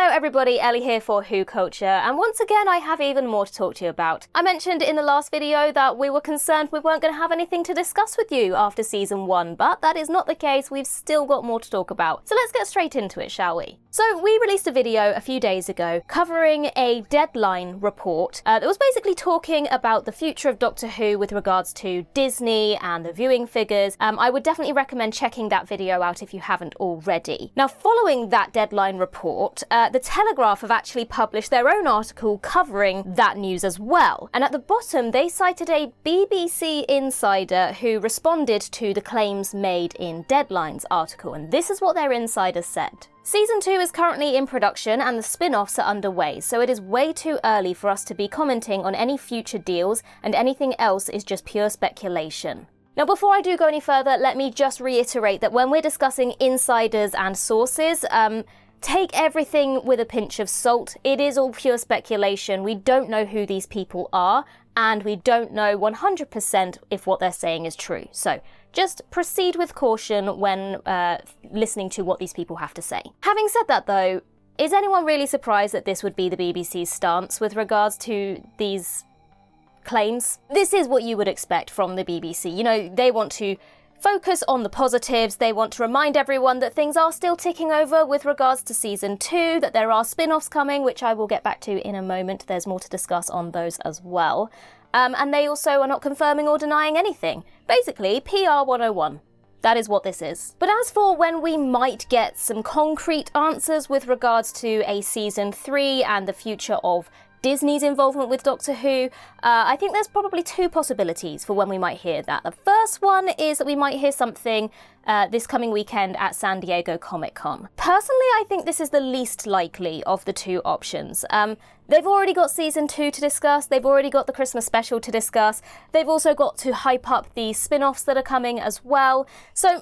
Hello everybody, Ellie here for WhoCulture, and once again I have even more to talk to you about. I mentioned in the last video that we were concerned we weren't going to have anything to discuss with you after season 1, but that is not the case. We've still got more to talk about. So let's get straight into it, shall we? So we released a video a few days ago covering a deadline report that was basically talking about the future of Doctor Who with regards to Disney and the viewing figures. I would definitely recommend checking that video out if you haven't already. Now, following that deadline report, the Telegraph have actually published their own article covering that news as well. And at the bottom, they cited a BBC insider who responded to the claims made in Deadline's article, and this is what their insider said. Season 2 is currently in production and the spin-offs are underway, so it is way too early for us to be commenting on any future deals, and anything else is just pure speculation. Now, before I do go any further, let me just reiterate that when we're discussing insiders and sources, take everything with a pinch of salt. It is all pure speculation. We don't know who these people are, and we don't know 100% if what they're saying is true. So just proceed with caution when listening to what these people have to say. Having said that though, is anyone really surprised that this would be the BBC's stance with regards to these claims? This is what you would expect from the BBC. You know, they want to focus on the positives. They want to remind everyone that things are still ticking over with regards to season 2, that there are spin-offs coming, which I will get back to in a moment. There's more to discuss on those as well. And they also are not confirming or denying anything. Basically, PR 101. That is what this is. But as for when we might get some concrete answers with regards to a season 3 and the future of Disney's involvement with Doctor Who, I think there's probably two possibilities for when we might hear that. The first one is that we might hear something this coming weekend at San Diego Comic-Con. Personally, I think this is the least likely of the two options. They've already got season 2 to discuss, they've already got the Christmas special to discuss, they've also got to hype up the spin-offs that are coming as well. So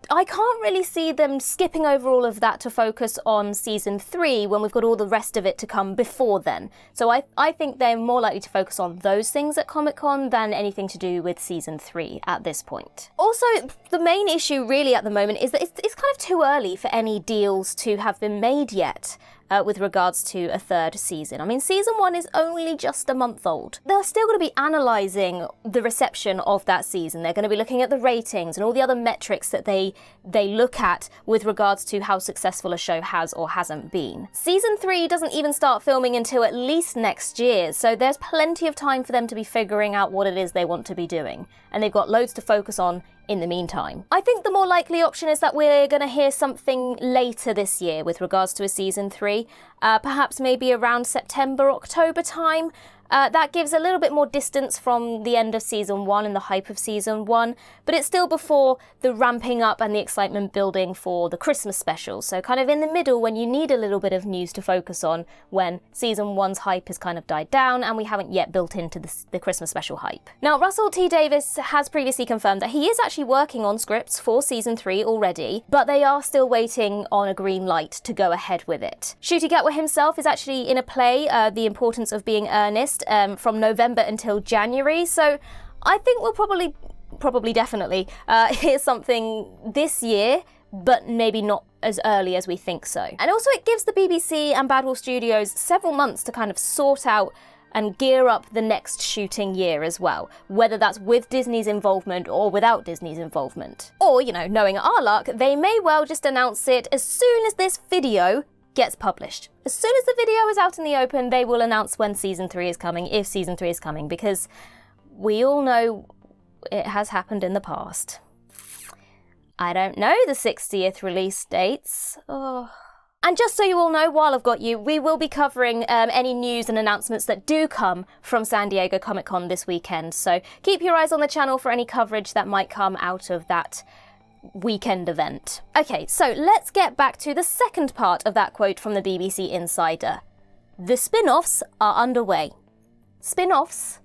I can't really see them skipping over all of that to focus on season 3 when we've got all the rest of it to come before then. So I think they're more likely to focus on those things at Comic-Con than anything to do with season 3 at this point. Also, the main issue really at the moment is that it's kind of too early for any deals to have been made yet. With regards to a third season. I mean, season 1 is only just a month old. They're still going to be analysing the reception of that season. They're going to be looking at the ratings and all the other metrics that they look at with regards to how successful a show has or hasn't been. Season 3 doesn't even start filming until at least next year, so there's plenty of time for them to be figuring out what it is they want to be doing. And they've got loads to focus on in the meantime. I think the more likely option is that we're going to hear something later this year with regards to a season 3, perhaps maybe around September, October time. That gives a little bit more distance from the end of season 1 and the hype of season 1, but it's still before the ramping up and the excitement building for the Christmas special. So kind of in the middle when you need a little bit of news to focus on when season 1's hype has kind of died down and we haven't yet built into the Christmas special hype. Now, Russell T Davies has previously confirmed that he is actually working on scripts for season 3 already, but they are still waiting on a green light to go ahead with it. Ncuti Gatwa himself is actually in a play, The Importance of Being Earnest, from November until January, so I think we'll probably definitely hear something this year, but maybe not as early as we think so. And also it gives the BBC and Badwell Studios several months to kind of sort out and gear up the next shooting year as well, whether that's with Disney's involvement or without Disney's involvement. Or, you know, knowing our luck, they may well just announce it as soon as this video gets published. As soon as the video is out in the open, they will announce when season 3 is coming, if season 3 is coming, because we all know it has happened in the past. I don't know the 60th release dates. Oh. And just so you all know, while I've got you, we will be covering any news and announcements that do come from San Diego Comic-Con this weekend, so keep your eyes on the channel for any coverage that might come out of that weekend event. Okay, so let's get back to the second part of that quote from the BBC insider. The spin-offs are underway. Spin-offs?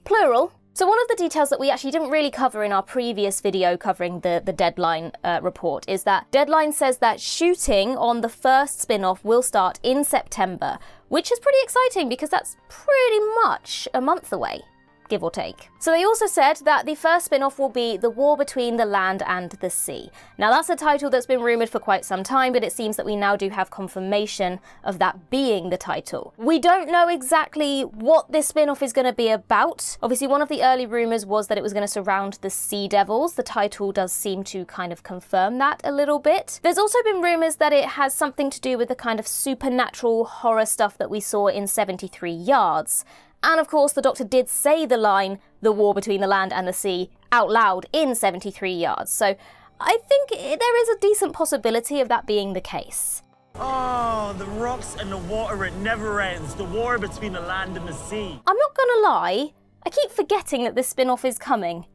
Plural. So one of the details that we actually didn't really cover in our previous video covering the Deadline report is that Deadline says that shooting on the first spin-off will start in September, which is pretty exciting because that's pretty much a month away. give or take. So they also said that the first spin-off will be The War Between the Land and the Sea. Now that's a title that's been rumoured for quite some time, but it seems that we now do have confirmation of that being the title. We don't know exactly what this spin-off is going to be about. Obviously one of the early rumours was that it was going to surround the Sea Devils. The title does seem to kind of confirm that a little bit. There's also been rumours that it has something to do with the kind of supernatural horror stuff that we saw in 73 Yards. And of course, the Doctor did say the line, "The War Between the Land and the Sea," out loud in 73 Yards. So I think there is a decent possibility of that being the case. Oh, the rocks and the water, it never ends. The war between the land and the sea. I'm not gonna lie, I keep forgetting that this spin-off is coming.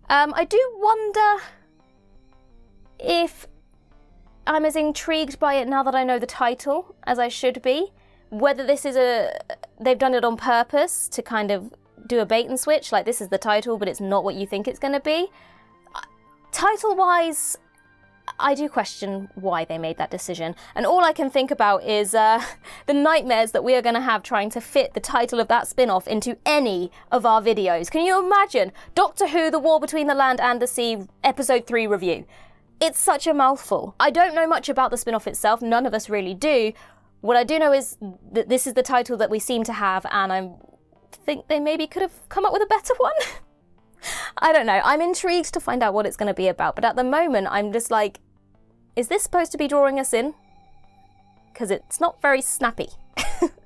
I do wonder if I'm as intrigued by it now that I know the title as I should be. Whether this is they've done it on purpose to kind of do a bait and switch, like this is the title, but it's not what you think it's going to be. Title-wise, I do question why they made that decision. And all I can think about is the nightmares that we are going to have trying to fit the title of that spin-off into any of our videos. Can you imagine? Doctor Who, The War Between the Land and the Sea, Episode 3 review. It's such a mouthful. I don't know much about the spin-off itself, none of us really do. What I do know is that this is the title that we seem to have, and I think they maybe could have come up with a better one. I don't know. I'm intrigued to find out what it's going to be about, but at the moment I'm just like, is this supposed to be drawing us in? Because it's not very snappy.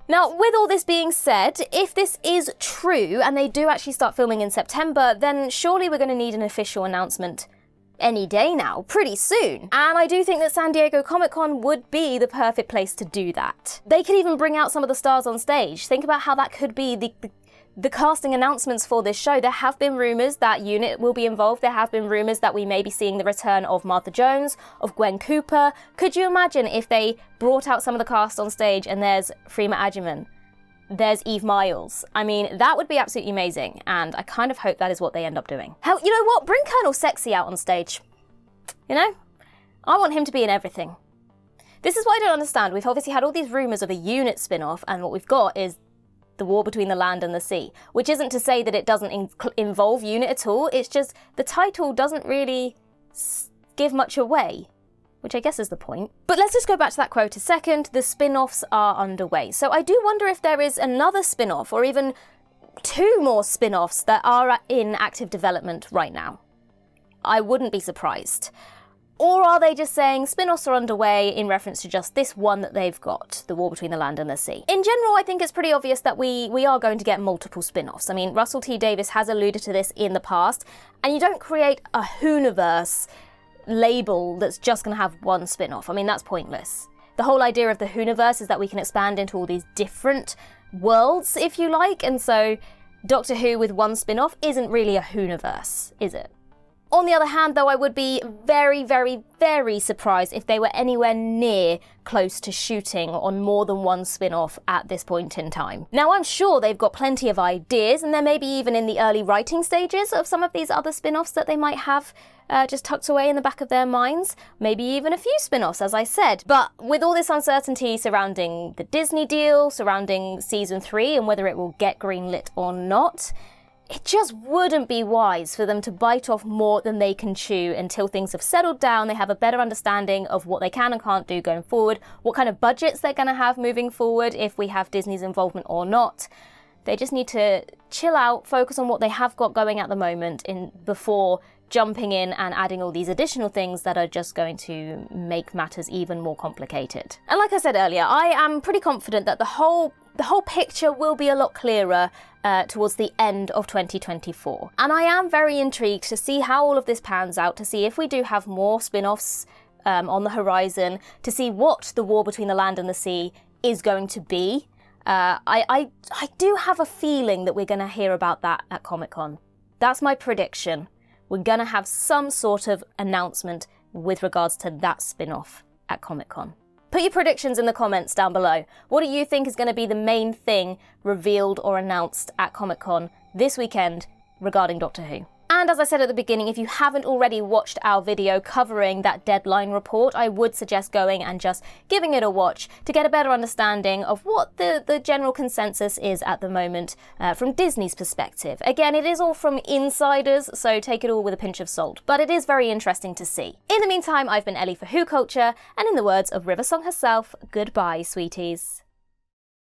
Now, with all this being said, if this is true and they do actually start filming in September, then surely we're going to need an official announcement any day now, pretty soon. And I do think that San Diego Comic-Con would be the perfect place to do that. They could even bring out some of the stars on stage. Think about how that could be the casting announcements for this show. There have been rumours that Unit will be involved. There have been rumours that we may be seeing the return of Martha Jones, of Gwen Cooper. Could you imagine if they brought out some of the cast on stage and there's Freema Agyeman, there's Eve Miles? I mean, that would be absolutely amazing, and I kind of hope that is what they end up doing. Hell, you know what? Bring Colonel Sexy out on stage. You know? I want him to be in everything. This is what I don't understand. We've obviously had all these rumours of a Unit spin-off, and what we've got is The War Between the Land and the Sea, which isn't to say that it doesn't involve Unit at all, it's just the title doesn't really give much away, which I guess is the point. But let's just go back to that quote a second. The spin-offs are underway. So I do wonder if there is another spin-off or even 2 more spin-offs that are in active development right now. I wouldn't be surprised. Or are they just saying spin-offs are underway in reference to just this one that they've got, The War Between the Land and the Sea? In general, I think it's pretty obvious that we are going to get multiple spin-offs. I mean, Russell T Davies has alluded to this in the past, and you don't create a Whoniverse label that's just going to have one spin-off. I mean, that's pointless. The whole idea of the Whoniverse is that we can expand into all these different worlds, if you like, and so Doctor Who with one spin-off isn't really a Whoniverse, is it? On the other hand, though, I would be very, very, very surprised if they were anywhere near close to shooting on more than one spin-off at this point in time. Now, I'm sure they've got plenty of ideas, and they're maybe even in the early writing stages of some of these other spin-offs that they might have just tucked away in the back of their minds. Maybe even a few spin-offs, as I said. But with all this uncertainty surrounding the Disney deal, surrounding Season 3, and whether it will get greenlit or not, it just wouldn't be wise for them to bite off more than they can chew until things have settled down, they have a better understanding of what they can and can't do going forward, what kind of budgets they're going to have moving forward if we have Disney's involvement or not. They just need to chill out, focus on what they have got going at the moment before jumping in and adding all these additional things that are just going to make matters even more complicated. And like I said earlier, I am pretty confident that the whole picture will be a lot clearer towards the end of 2024. And I am very intrigued to see how all of this pans out, to see if we do have more spin-offs on the horizon, to see what the War Between the Land and the Sea is going to be. I do have a feeling that we're going to hear about that at Comic-Con. That's my prediction. We're going to have some sort of announcement with regards to that spin-off at Comic-Con. Put your predictions in the comments down below. What do you think is going to be the main thing revealed or announced at Comic-Con this weekend regarding Doctor Who? And as I said at the beginning, if you haven't already watched our video covering that deadline report, I would suggest going and just giving it a watch to get a better understanding of what the general consensus is at the moment from Disney's perspective. Again, it is all from insiders, so take it all with a pinch of salt, but it is very interesting to see. In the meantime, I've been Ellie for WhoCulture, and in the words of Riversong herself, goodbye, sweeties.